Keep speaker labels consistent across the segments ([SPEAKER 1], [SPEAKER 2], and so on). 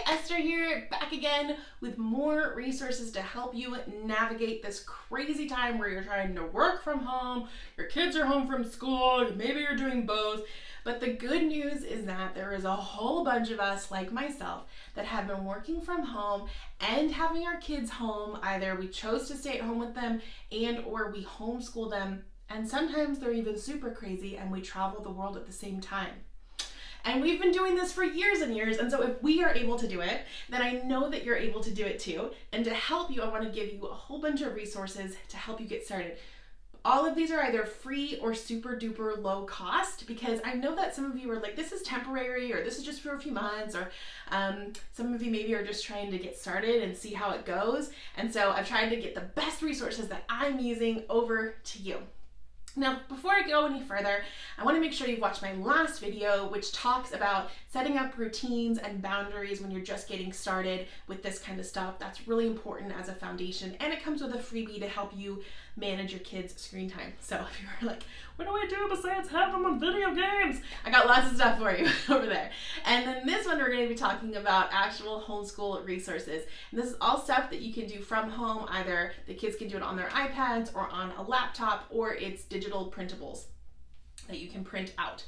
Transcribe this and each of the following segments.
[SPEAKER 1] Esther here, back again with more resources to help you navigate this crazy time where you're trying to work from home, your kids are home from school, maybe you're doing both. But the good news is that there is a whole bunch of us, like myself, that have been working from home and having our kids home. Either we chose to stay at home with them and or we homeschool them. And sometimes they're even super crazy and we travel the world at the same time. And we've been doing this for years and years, and so if we are able to do it, then I know that you're able to do it too. And to help you, I want to give you a whole bunch of resources to help you get started. All of these are either free or super duper low cost, because I know that some of you are like, this is temporary, or this is just for a few months, or some of you maybe are just trying to get started and see how it goes. And so I've tried to get the best resources that I'm using over to you. Now, before I go any further, I want to make sure you've watched my last video, which talks about setting up routines and boundaries when you're just getting started with this kind of stuff. That's really important as a foundation, and it comes with a freebie to help you manage your kids' screen time. So if you're like, what do I do besides have them on video games? I got lots of stuff for you over there. And then this one, we're going to be talking about actual homeschool resources. And this is all stuff that you can do from home. Either the kids can do it on their iPads or on a laptop, or it's digital printables that you can print out.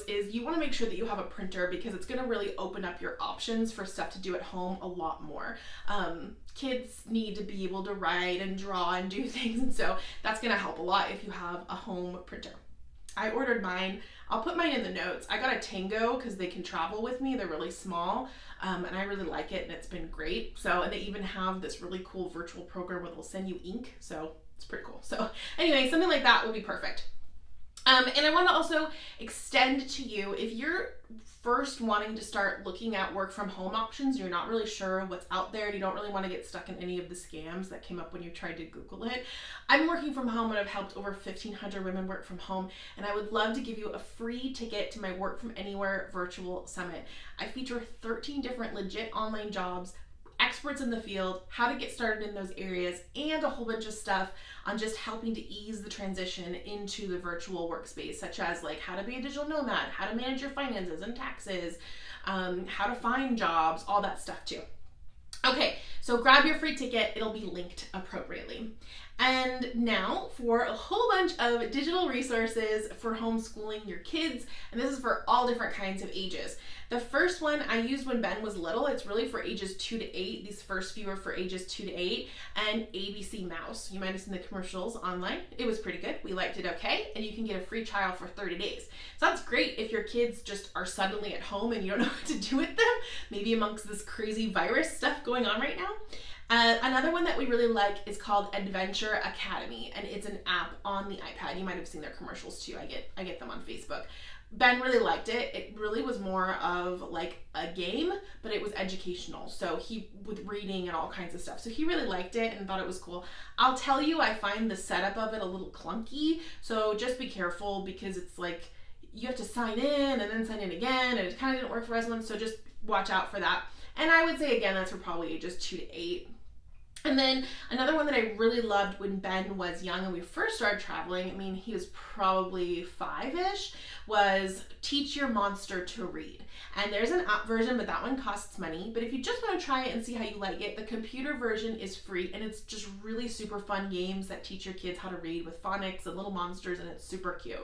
[SPEAKER 1] Is you want to make sure that you have a printer, because it's going to really open up your options for stuff to do at home a lot more. Kids need to be able to write and draw and do things, and so that's going to help a lot if you have a home printer. I ordered mine. I'll put mine in the notes. I got a Tango because they can travel with me. They're really small, and I really like it, and it's been great. So, and they even have this really cool virtual program where they'll send you ink, so it's pretty cool. So anyway, something like that would be perfect. And I want to also extend to you, if you're first wanting to start looking at work from home options, you're not really sure what's out there, and you don't really want to get stuck in any of the scams that came up when you tried to Google it. I've been working from home, and I've helped over 1,500 women work from home, and I would love to give you a free ticket to my Work From Anywhere virtual summit. I feature 13 different legit online jobs, experts in the field, how to get started in those areas, and a whole bunch of stuff on just helping to ease the transition into the virtual workspace, such as like how to be a digital nomad, how to manage your finances and taxes, how to find jobs, all that stuff too. Okay, so grab your free ticket. It'll be linked appropriately. And now for a whole bunch of digital resources for homeschooling your kids, and this is for all different kinds of ages. The first one I used when Ben was little. It's really for ages 2 to 8. These first few are for ages 2 to 8, and ABC Mouse. You might have seen the commercials online. It was pretty good. We liked it okay, and you can get a free trial for 30 days. So that's great if your kids just are suddenly at home and you don't know what to do with them, maybe amongst this crazy virus stuff going on right now. Another one that we really like is called Adventure Academy, and it's an app on the iPad. You might have seen their commercials too. I get them on Facebook. Ben really liked it. It really was more of like a game, but it was educational. So with reading and all kinds of stuff. So he really liked it and thought it was cool. I'll tell you, I find the setup of it a little clunky. So just be careful, because it's like you have to sign in and then sign in again, and it kind of didn't work for everyone. So just watch out for that. And I would say again, that's for probably ages 2 to 8. And then another one that I really loved when Ben was young and we first started traveling, I mean, he was probably 5-ish, was Teach Your Monster to Read. And there's an app version, but that one costs money. But if you just want to try it and see how you like it, the computer version is free, and it's just really super fun games that teach your kids how to read with phonics and little monsters, and it's super cute.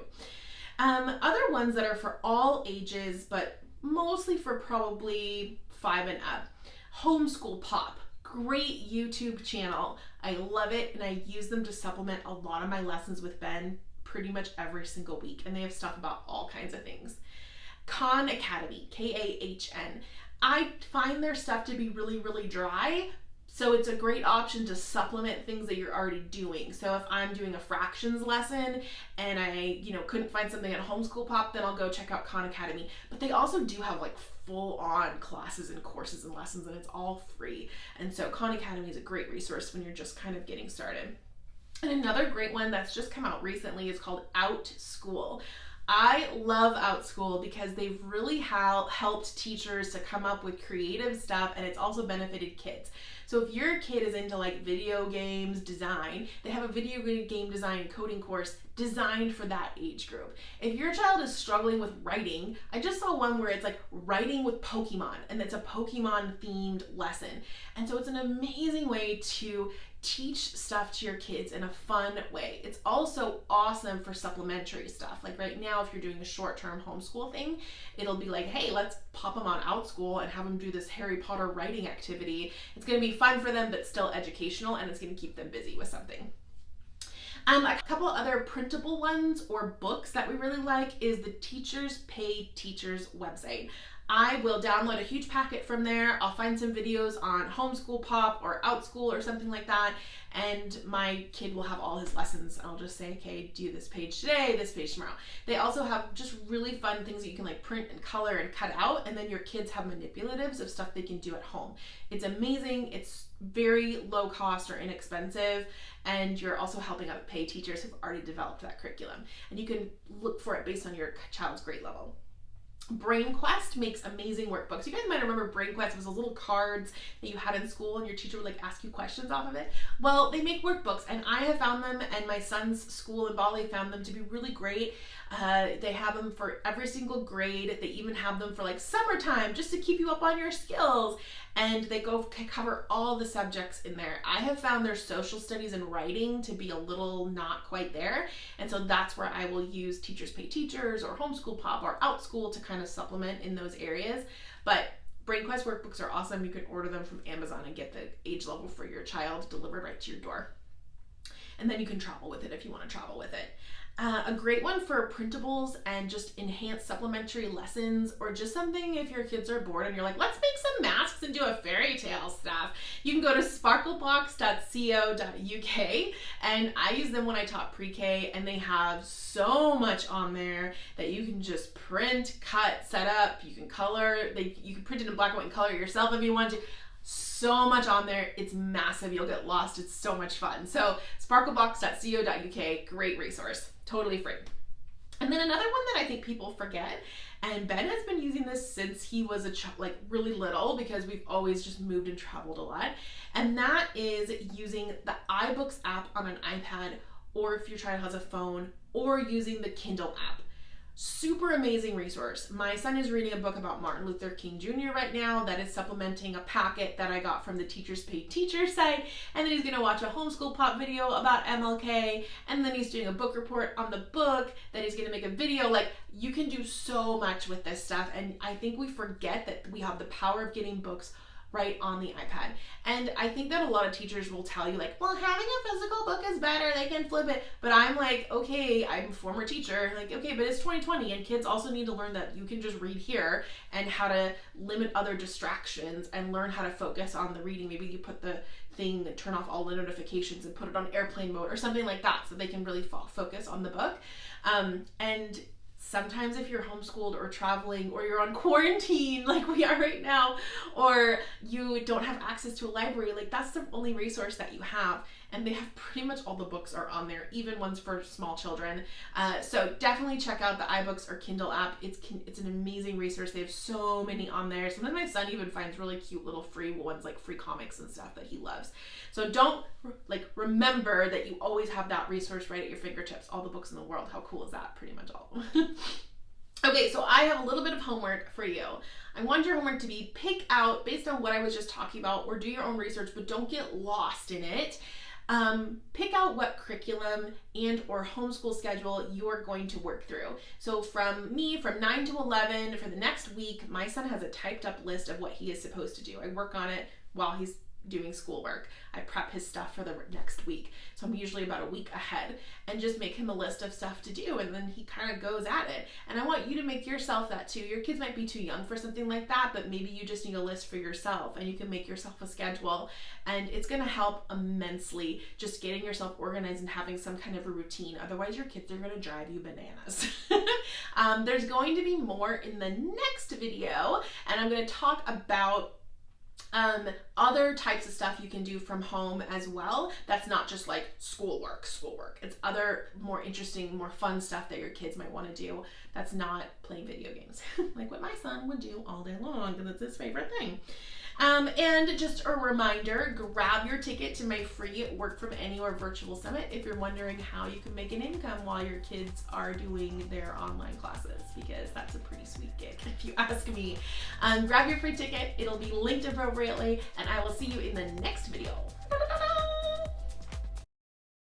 [SPEAKER 1] Other ones that are for all ages, but mostly for probably 5 and up. Homeschool Pop. Great YouTube channel. I love it, and I use them to supplement a lot of my lessons with Ben pretty much every single week, and they have stuff about all kinds of things. Khan Academy, Kahn. I find their stuff to be really, really dry, so it's a great option to supplement things that you're already doing. So if I'm doing a fractions lesson and I, couldn't find something at Homeschool Pop, then I'll go check out Khan Academy. But they also do have like full-on classes and courses and lessons, and it's all free. And so Khan Academy is a great resource when you're just kind of getting started. And another great one that's just come out recently is called Outschool. I love Outschool because they've really helped teachers to come up with creative stuff, and it's also benefited kids. So if your kid is into like video games design, they have a video game design and coding course designed for that age group. If your child is struggling with writing, I just saw one where it's like writing with Pokemon, and it's a Pokemon themed lesson. And so it's an amazing way to teach stuff to your kids in a fun way. It's also awesome for supplementary stuff. Like right now, if you're doing a short-term homeschool thing, it'll be like, hey, let's pop them on Outschool and have them do this Harry Potter writing activity. It's going to be fun for them, but still educational, and it's going to keep them busy with something. A couple other printable ones or books that we really like is the Teachers Pay Teachers website. I will download a huge packet from there. I'll find some videos on Homeschool Pop or Outschool or something like that, and my kid will have all his lessons. I'll just say, okay, do this page today, this page tomorrow. They also have just really fun things that you can like print and color and cut out, and then your kids have manipulatives of stuff they can do at home. It's amazing. It's very low cost or inexpensive, and you're also helping out pay teachers who've already developed that curriculum, and you can look for it based on your child's grade level. BrainQuest makes amazing workbooks. You guys might remember BrainQuest was those little cards that you had in school and your teacher would like ask you questions off of it. Well, they make workbooks, and I have found them, and my son's school in Bali found them to be really great. They have them for every single grade. They even have them for like summertime just to keep you up on your skills, and they cover all the subjects in there. I have found their social studies and writing to be a little not quite there, and so that's where I will use Teachers Pay Teachers or Homeschool Pop or Outschool to kind of supplement in those areas. But BrainQuest workbooks are awesome. You can order them from Amazon and get the age level for your child delivered right to your door. And then you can travel with it if you want to travel with it. A great one for printables and just enhanced supplementary lessons, or just something if your kids are bored and you're like, let's make some masks and do a fairy tale stuff. You can go to sparklebox.co.uk, and I use them when I taught pre-K, and they have so much on there that you can just print, cut, set up. You can color. You can print it in black and white and color it yourself if you want to. So much on there. It's massive. You'll get lost. It's so much fun. So sparklebox.co.uk, great resource, totally free. And then another one that I think people forget, and Ben has been using this since he was like really little, because we've always just moved and traveled a lot, and that is using the iBooks app on an iPad, or if your child has a phone, or using the Kindle app. Super amazing resource. My son is reading a book about Martin Luther King Jr. right now that is supplementing a packet that I got from the Teachers Pay Teachers site, and then he's going to watch a Homeschool Pop video about MLK, and then he's doing a book report on the book, then he's going to make a video. Like, you can do so much with this stuff, and I think we forget that we have the power of getting books right on the iPad. And I think that a lot of teachers will tell you like, well, having a physical book is better, they can flip it. But I'm like, okay, I'm a former teacher, like, okay, but it's 2020, and kids also need to learn that you can just read here, and how to limit other distractions and learn how to focus on the reading. Maybe you put the thing and turn off all the notifications and put it on airplane mode or something like that, so they can really focus on the book. And sometimes if you're homeschooled or traveling, or you're on quarantine like we are right now, or you don't have access to a library, like that's the only resource that you have. And they have pretty much all the books are on there, even ones for small children. So definitely check out the iBooks or Kindle app. It's an amazing resource. They have so many on there. Sometimes my son even finds really cute little free ones, like free comics and stuff that he loves. So don't remember that you always have that resource right at your fingertips. All the books in the world. How cool is that? Pretty much all of them. Okay, so I have a little bit of homework for you. I want your homework to be pick out, based on what I was just talking about, or do your own research, but don't get lost in it. Pick out what curriculum and or homeschool schedule you're going to work through. So from 9 to 11 for the next week, my son has a typed up list of what he is supposed to do. I work on it while he's doing schoolwork. I prep his stuff for the next week. So I'm usually about a week ahead, and just make him a list of stuff to do, and then he kind of goes at it. And I want you to make yourself that too. Your kids might be too young for something like that, but maybe you just need a list for yourself, and you can make yourself a schedule, and it's going to help immensely just getting yourself organized and having some kind of a routine. Otherwise your kids are going to drive you bananas. There's going to be more in the next video, and I'm going to talk about Other types of stuff you can do from home as well. That's not just like schoolwork. It's other more interesting, more fun stuff that your kids might want to do. That's not playing video games, like what my son would do all day long because it's his favorite thing. And just a reminder, grab your ticket to my free Work From Anywhere virtual summit if you're wondering how you can make an income while your kids are doing their online classes, because that's a pretty sweet gig if you ask me. Grab your free ticket, it'll be linked appropriately, and I will see you in the next video.